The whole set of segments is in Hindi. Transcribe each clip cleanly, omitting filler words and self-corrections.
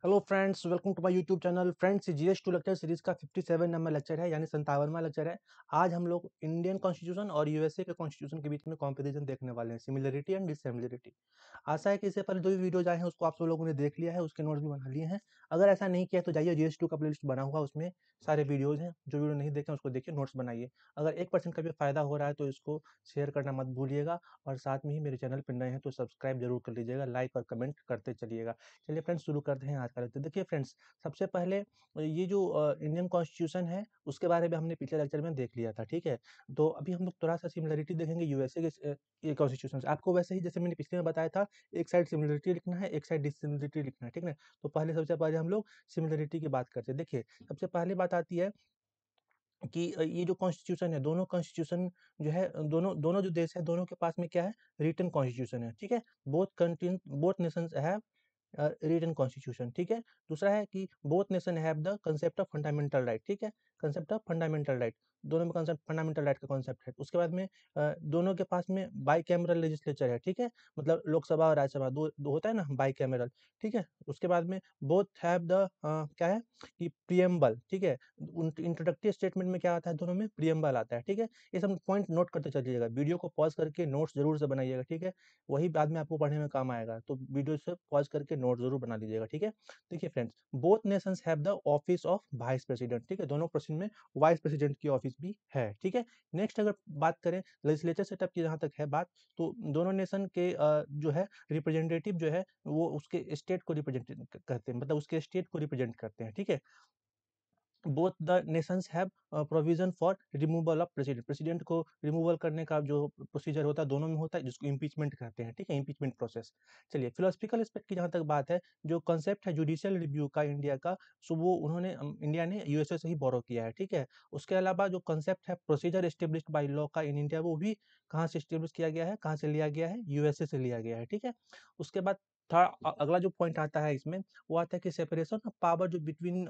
Hello friends, welcome to my YouTube channel. Friends, GS two lecture series का 57 नंबर लेक्चर है, यानी 57वां लेक्चर है। आज हम लोग इंडियन कॉन्स्टिट्यूशन और यूएसए के कॉन्स्टिट्यूशन के बीच में कंपैरिजन देखने वाले हैं, सिमिलरिटी एंड डिससिमिलरिटी। आशा है कि इससे पहले जो भी वीडियोज आए हैं उसको आप सब लोगों ने देख लिया है, उसके नोट्स भी बना लिए हैं। अगर ऐसा नहीं किया तो जाइए, जीएस2 का प्लेलिस्ट बना हुआ, उसमें सारे वीडियोज हैं। जो वीडियो नहीं देखे उसको देखिए, नोट्स बनाइए। अगर 1% का भी फायदा हो रहा है तो इसको शेयर करना मत भूलिएगा, और साथ में ही मेरे चैनल पर नए हैं तो सब्सक्राइब जरूर कर लीजिएगा, लाइक और कमेंट करते चलिएगा। चलिए फ्रेंड्स, शुरू करते हैं आज का लेक्चर। देखिए फ्रेंड्स, सबसे पहले ये जो इंडियन कॉन्स्टिट्यूशन है उसके बारे में हमने पिछले लेक्चर में देख लिया था, ठीक है। तो अभी हम लोग थोड़ा सा सिमिलरिटी देखेंगे यूएसए के ये कॉन्स्टिट्यूशन से। आपको वैसे ही जैसे मैंने पिछले में बताया था, एक साइड सिमिलरिटी लिखना है, एक साइड डिससिमिलरिटी लिखना है, ठीक है। तो पहले सबसे पहले हम लोग सिमिलरिटी की बात करते हैं। देखिए, सबसे पहली बात आती है कि ये जो कॉन्स्टिट्यूशन है, दोनों कॉन्स्टिट्यूशन जो है, दोनों दोनों जो देश है, दोनों के पास में क्या है, रिटन कॉन्स्टिट्यूशन है, ठीक है। Both country, both nations have written constitution, ठीक है। दूसरा है कि both nation have the concept of fundamental right, ठीक है। कंसेप्ट ऑफ फंडामेंटल राइट, दोनों में कंसेप्ट फंडामेंटल राइट का कॉन्सेप्ट है। उसके बाद में दोनों के पास में बाई कैमरल लेजिस्लेचर है, ठीक है। मतलब लोकसभा और राज्यसभा दो होता है ना, बाई कैमरल, ठीक है। उसके बाद में बोथ हैव द क्या है कि प्रियम्बल, ठीक है। इंट्रोडक्टरी स्टेटमेंट में क्या आता है, दोनों में प्रियम्बल आता है, ठीक है। ये सब पॉइंट नोट करते चलिएगा, वीडियो को पॉज करके नोट्स जरूर से बनाइएगा, ठीक है। वही बाद में आपको पढ़ने में काम आएगा, तो वीडियो से पॉज करके नोट जरूर बना लीजिएगा, ठीक है। देखिए friends, both nations have the office of vice president, ठीक है। दोनों प्रेसिडेंट में वाइस प्रेसिडेंट की ऑफिस भी है, ठीक है। नेक्स्ट अगर बात करें लेजिस्लेचर सेटअप की, जहां तक है बात, तो दोनों नेशन के जो है रिप्रेजेंटेटिव जो है वो उसके स्टेट को रिप्रेजेंट करते हैं, मतलब उसके स्टेट को रिप्रेजेंट करते हैं, ठीक है। Both the Nations have provision for removal of president, president को रिमूवल करने का जो प्रोसीजर होता है दोनों में होता है, जिसको इम्पीचमेंट कहते हैं, ठीक है, इम्पीचमेंट प्रोसेस। चलिए, फिलोसफिकल एस्पेक्ट की जहां तक बात है, जो कंसेप्ट है जुडिशियल रिव्यू का इंडिया का, सो वो उन्होंने इंडिया ने यूएसए से ही बोरो किया है, ठीक है। उसके अलावा जो कंसेप्ट है प्रोसीजर एस्टेब्लिश्ड बाई लॉ का इन इंडिया, वो भी कहाँ से एस्टेब्लिश किया गया है, कहाँ से लिया गया है, यूएसए से लिया गया है, ठीक है। उसके बाद था अगला जो पॉइंट आता है इसमें, वो आता है कि सेपरेशन ऑफ पावर जो between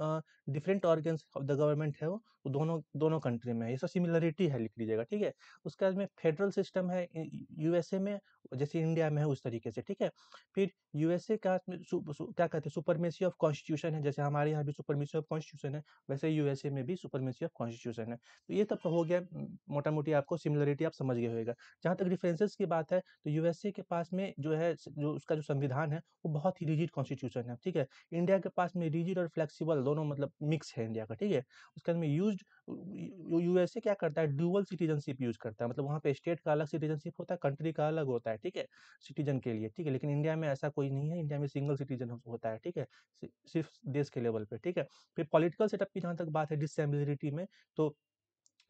different organs of the government है, वो दोनों दोनों कंट्री में है। ये सब सिमिलरिटी है, लिख लीजिएगा, ठीक है। उसके बाद में फेडरल सिस्टम है यूएसए में, जैसे इंडिया में है उस तरीके से, ठीक है। फिर यूएसए का क्या कहते हैं, सुपरमेसी ऑफ कॉन्स्टिट्यूशन है, जैसे हमारे यहाँ भी सुपरमेसी ऑफ कॉन्स्टिट्यूशन है, वैसे यूएसए में भी सुपरमेसी ऑफ कॉन्स्टिट्यूशन है। तो ये तब हो गया, मोटा मोटी आपको सिमिलरिटी आप समझ गए होगा। जहाँ तक डिफरेंसेस की बात है, तो यूएसए के पास में जो है, जो उसका जो संविधान है, वो बहुत ही रिजिड कॉन्स्टिट्यूशन है, ठीक है। इंडिया के पास में रिजिड और फ्लेक्सिबल दोनों, मतलब मिक्स है इंडिया का, ठीक है। उसके बाद में यूज्ड, यूएसए क्या करता है, डुअल सिटीजनशिप यूज करता है, मतलब वहाँ पे स्टेट का अलग सिटीजनशिप होता है, कंट्री का अलग होता है, ठीक है, सिटीजन के लिए, ठीक है। लेकिन इंडिया में ऐसा कोई नहीं है, इंडिया में सिंगल सिटीजन होता है, ठीक है, सिर्फ देश के लेवल पे, ठीक है। फिर पॉलिटिकल सेटअप की जहाँ तक बात है डिससिमिलरिटी में, तो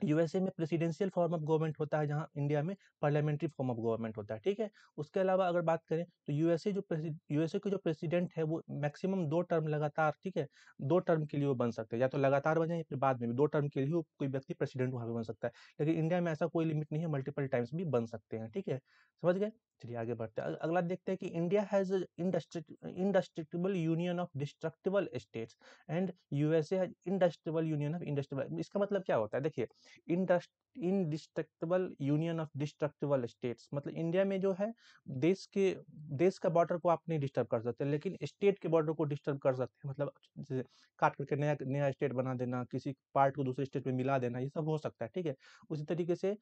यूएसए में प्रेसिडेंशियल फॉर्म ऑफ गवर्नमेंट होता है, जहां इंडिया में पार्लियामेंट्री फॉर्म ऑफ गवर्नमेंट होता है, ठीक है। उसके अलावा अगर बात करें तो यूएसए के जो प्रेसिडेंट है वो मैक्सिमम 2 टर्म लगातार, ठीक है, 2 टर्म के लिए वो बन सकते हैं, या तो लगातार बने या फिर बाद में भी 2 टर्म के लिए वो कोई व्यक्ति प्रेसिडेंट वहां पे बन सकता है। लेकिन इंडिया में ऐसा कोई लिमिट नहीं है, मल्टीपल टाइम्स भी बन सकते हैं, ठीक है। समझ गए। चलिए आगे बढ़ते हैं, अगला देखते हैं कि India has indestructible union of destructible states and USA has industrial union of industrial. इसका मतलब क्या होता है, देखिए, indestructible union of destructible states, मतलब इंडिया में जो है, देश के देश का बॉर्डर को आप नहीं डिस्टर्ब कर सकते, लेकिन स्टेट के बॉर्डर को डिस्टर्ब कर सकते हैं, मतलब जैसे काट करके नया नया स्टेट बना देना, किसी पार्ट को दूसरे स्टेट में मिला देना, ये सब हो सकता है, ठीक है। उसी तरीके से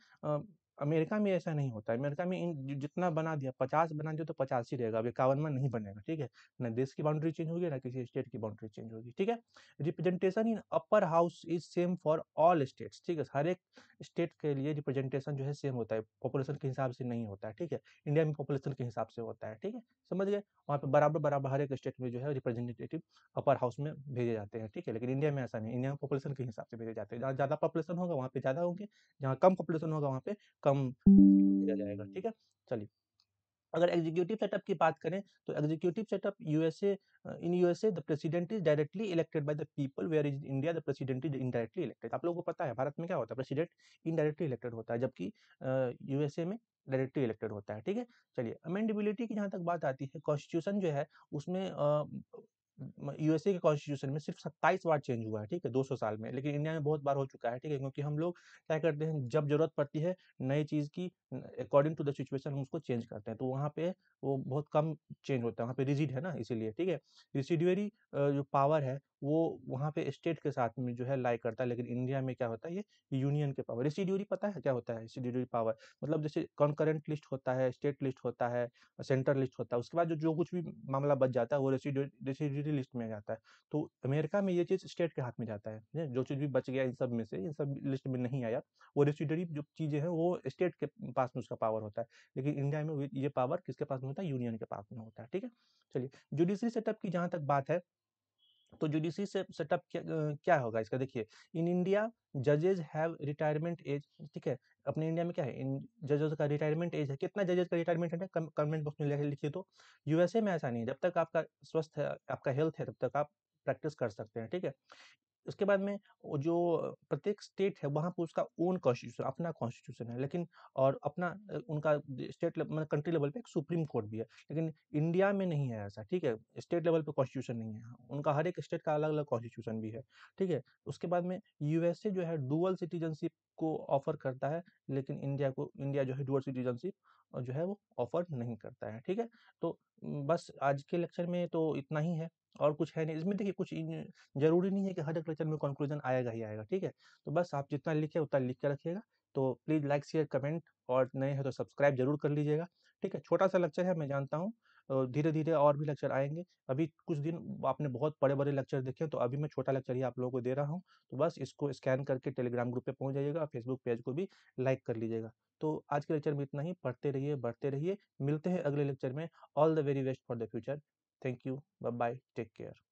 अमेरिका में ऐसा नहीं होता है। अमेरिका में जितना बना दिया, 50 बना दिया तो 50 ही रहेगा, अब 51वां नहीं बनेगा, ठीक है। ना देश की बाउंड्री चेंज होगी, ना किसी स्टेट की बाउंड्री चेंज होगी, ठीक है। Representation in upper house is same for all states, ठीक है। हर एक स्टेट के लिए रिप्रेजेंटेशन जो है सेम होता है, पॉपुलेशन के हिसाब से नहीं होता है, ठीक है। इंडिया में पॉपुलेशन के हिसाब से होता है, ठीक है। समझ गए। वहाँ पे बराबर बराबर हर एक स्टेट में जो है रिप्रेजेंटेटिव अपर हाउस में भेजे जाते हैं, ठीक है। लेकिन इंडिया में ऐसा नहीं, इंडिया में पॉपुलेशन के हिसाब से भेजे जाते हैं, जहाँ ज़्यादा पॉपुलेशन होगा वहाँ पे ज़्यादा होंगे, जहाँ कम पॉपुलेशन होगा वहाँ पे कम भेजा जाएगा, ठीक है। चलिए, अगर एग्जीक्यूटिव सेटअप की बात करें, तो executive setup USA, in USA the president is directly elected by the people, whereas India the president is indirectly elected. आप लोगों को पता है भारत में क्या होता है, प्रेसिडेंट इनडायरेक्टली इलेक्टेड होता है, जबकि यूएसए में डायरेक्टली इलेक्टेड होता है, ठीक है। चलिए, अमेंडेबिलिटी की जहाँ तक बात आती है, कॉन्स्टिट्यूशन जो है उसमें यूएसए के कॉन्स्टिट्यूशन में सिर्फ 27 बार चेंज हुआ है, ठीक है, 200 साल में, लेकिन इंडिया में बहुत बार हो चुका है, ठीक है, क्योंकि हम लोग क्या करते हैं, जब जरूरत पड़ती है नई चीज़ की, अकॉर्डिंग टू द सिचुएशन हम उसको चेंज करते हैं, तो वहाँ पे वो बहुत कम चेंज होता है, वहाँ पे रिजिड है ना, इसीलिए, ठीक है। रिसिड्यूअरी जो पावर है वो वहाँ पे स्टेट के साथ में जो है लाई करता है, लेकिन इंडिया में क्या होता है, ये यूनियन के पावर। रेसिड्यूअरी पता है क्या होता है? रेसिड्यूअरी पावर मतलब जैसे कॉन्करेंट लिस्ट होता है, स्टेट लिस्ट होता है, सेंटर लिस्ट होता है, उसके बाद जो जो कुछ भी मामला बच जाता है वो रेसिड्यूअरी लिस्ट में जाता है। तो अमेरिका में ये चीज़ स्टेट के हाथ में जाता है, जो चीज़ भी बच गया इन सब में से, इन सब लिस्ट में नहीं आया, वो रेसिड्यूअरी जो चीज़ें हैं वो स्टेट के पास में उसका पावर होता है, लेकिन इंडिया में ये पावर किसके पास में होता है? यूनियन के पास में होता है, ठीक है। चलिए, जुडिशरी सेटअप की जहाँ तक बात है, तो जुडिशरी से सेटअप क्या होगा इसका? देखिए, इन इंडिया जजेज हैव रिटायरमेंट एज, ठीक है। अपने इंडिया में क्या है, इन जजेस का रिटायरमेंट एज है, कितना जजेस का रिटायरमेंट है, कमेंट बॉक्स में लिखिए। तो यूएसए में ऐसा नहीं है, जब तक आपका स्वस्थ है, आपका हेल्थ है, तब तक आप प्रैक्टिस कर सकते हैं, ठीक है। उसके बाद में वो जो प्रत्येक स्टेट है वहाँ पे उसका ओन कॉन्स्टिट्यूशन, अपना कॉन्स्टिट्यूशन है, लेकिन और अपना उनका स्टेट मतलब कंट्री लेवल पे एक सुप्रीम कोर्ट भी है, लेकिन इंडिया में नहीं है ऐसा, ठीक है। स्टेट लेवल पे कॉन्स्टिट्यूशन नहीं है, उनका हर एक स्टेट का अलग अलग कॉन्स्टिट्यूशन भी है, ठीक है। उसके बाद में यूएसए जो है डुअल सिटीजनशिप को ऑफर करता है, लेकिन इंडिया जो है डुअल सिटीजनशिप जो है वो ऑफर नहीं करता है, ठीक है। तो बस आज के लेक्चर में तो इतना ही है, और कुछ है नहीं इसमें। देखिए, कुछ ज़रूरी नहीं है कि हर एक लेक्चर में कंक्लूजन आएगा ही आएगा, ठीक है। तो बस आप जितना लिखे उतना लिख के रखिएगा। तो प्लीज़ लाइक, शेयर, कमेंट, और नए हैं तो सब्सक्राइब जरूर कर लीजिएगा, ठीक है। छोटा सा लेक्चर है, मैं जानता हूँ, धीरे धीरे और भी लेक्चर आएंगे। अभी कुछ दिन आपने बहुत बड़े बड़े लेक्चर देखे, तो अभी मैं छोटा लेक्चर ही आप लोगों को दे रहा हूँ। तो बस इसको स्कैन करके टेलीग्राम ग्रुप पे पहुंच जाइएगा, फेसबुक पेज को भी लाइक कर लीजिएगा। तो आज के लेक्चर में इतना ही, पढ़ते रहिए, बढ़ते रहिए, मिलते हैं अगले लेक्चर में। All the very best for the future. Thank you, bye bye, take care.